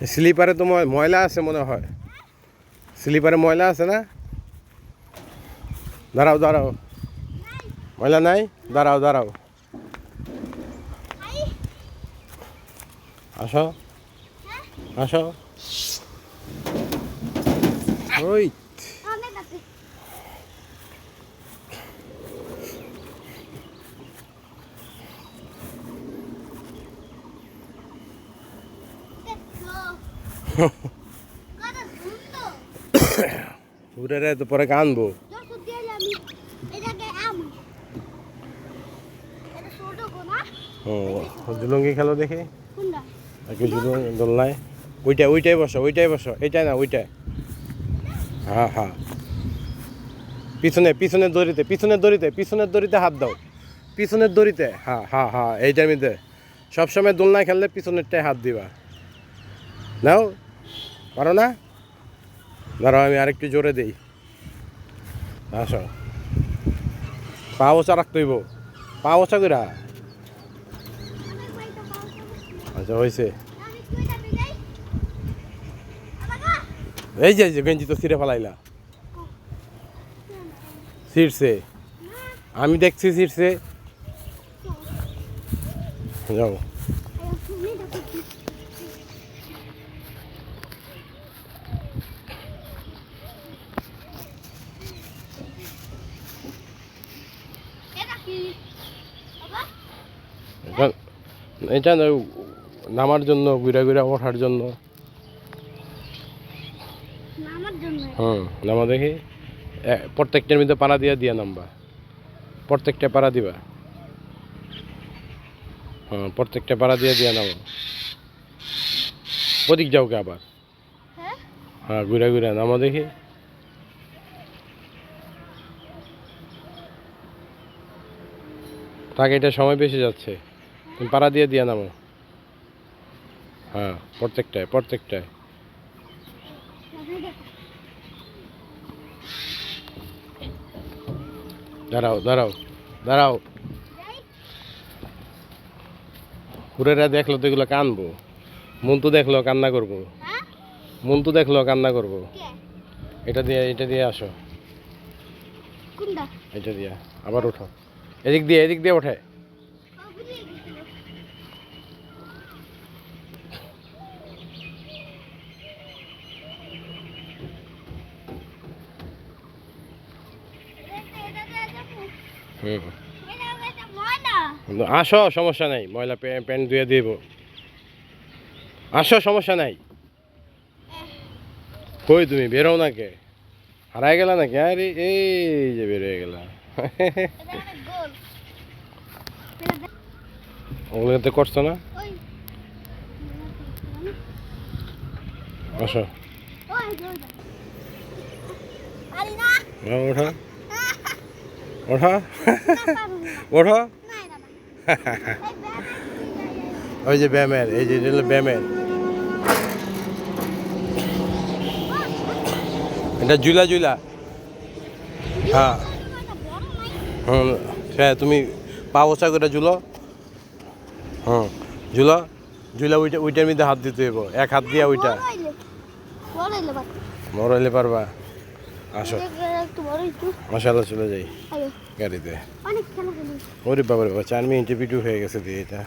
স্লিপারে তো ময়লা আছে মনে হয়, স্লিপারে ময়লা আছে না? দাঁড়াও দাঁড়াও, ময়লা নাই, দাঁড়াও দাঁড়াও, আসো আসো। ওই উড়ে রে, তো পরে কানবো। জুলঙ্গি খেলো দেখি, দোলনায়। ওইটাই বসো, ওইটাই বসো, এইটাই না ওইটাই। হ্যাঁ হ্যাঁ, পিছনের দড়িতে, পিছনের দড়িতে হাত দাও, পিছনের দড়িতে। হ্যাঁ হ্যাঁ হ্যাঁ, এইটার মধ্যে সবসময় দোলনায় খেললে পিছনেরটায় হাত দিবা। নাও, পারো না? দাঁড়াও আমি আরেকটু জোরে দিই। আসো, পা ওচা রাখতে হইব, পা ওচা কইরা। আচ্ছা হয়েছে। এই যে গেঞ্জি তো ছিঁড়ে ফেলাইলা। ছিঁড়ছে, আমি দেখছি ছিঁড়ছে। যাও, এটা নামার জন্য, ঘুরা ঘুরা ওঠার জন্য। নামা দেখি, প্রত্যেকটার মধ্যে পাড়া দিয়া নামবা, প্রত্যেকটা পাড়া দিবা। প্রত্যেকটা পাড়া দিয়া নামো। ওদিক যাও কে আবার? হ্যাঁ, ঘুরা ঘুরা নামো দেখি। তাকে এটা সময় বেশি যাচ্ছে, তুমি পাড়া দিয়া নামো। হ্যাঁ, প্রত্যেকটায়। দাঁড়াও দাঁড়াও দাঁড়াও, হুরেরা দেখলো তো এগুলো কানবো, মন্তু দেখলো কান্না করবো, মন্তু দেখলো কান্না করবো। এটা দিয়ে আসো, এটা দিয়ে আবার ওঠো, এদিক দিয়ে ওঠে। আসো, সমস্যা নাই, ময়লা প্যান্ট ধুয়ে দিব। আসো, সমস্যা নাই। কই তুমি বেরো না কে? হারাই গেলা নাকি? আরে এই যে বের হয়ে গেলা। ওগুলোতে করছো না? আসো, ওঠা ওঠা ওঠো। ওই যে ব্যায়ামের, এই যে ব্যায়ামের, এটা জুলা। হ্যাঁ হ্যাঁ, তুমি পা ওচা করে ঝুলো। ঝুলা ওইটার মধ্যে হাত দিতে হইব, এক হাত দিয়া ওইটা। মরাইলে পারবা? আসো, মশালা চলে যাই গাড়িতে। ওরে বাবা, 4 মিনিটে ভিডিও হয়ে গেছে দিয়ে এটা।